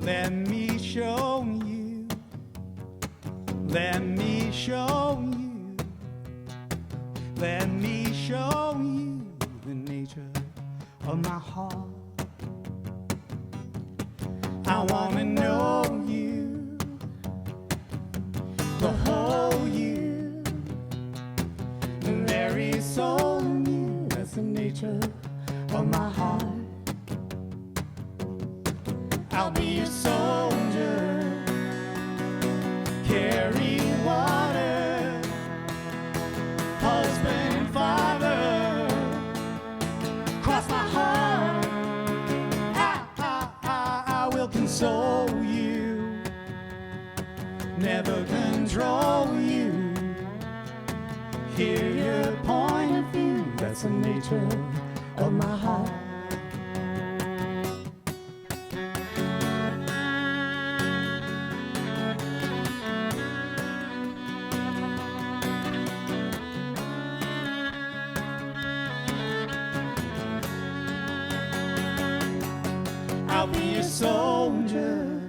Let me show you. Let me show you. Let me show you the nature of my heart. I wanna know you, the whole you, the very soul in you. That's the nature of my heart. I'll be your soldier, carry water, husband and father, cross my heart. I will console you, never control you, hear your point of view. That's the nature of my heart. I'll be your soldier,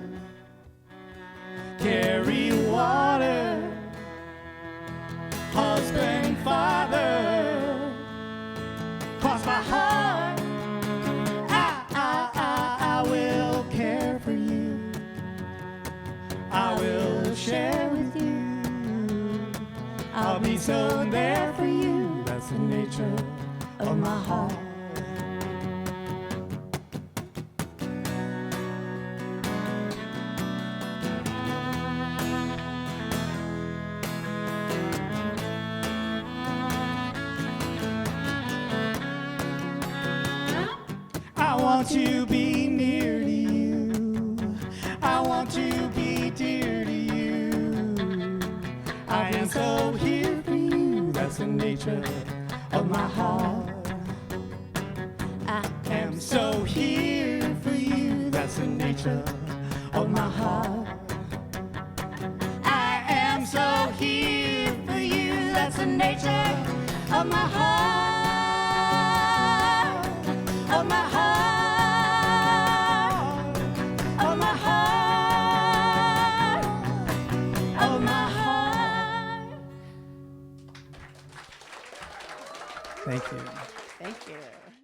carry water, husband and father, cross my heart. I will care for you, I will share with you, I'll be so there for you. That's the nature of my heart. I want to be near to you, I want to be dear to you, I am so here for you. That's the nature of my heart. I am so here for you. That's the nature of my heart. I am so here for you. That's the nature of my heart, of my heart. Thank you. Thank you.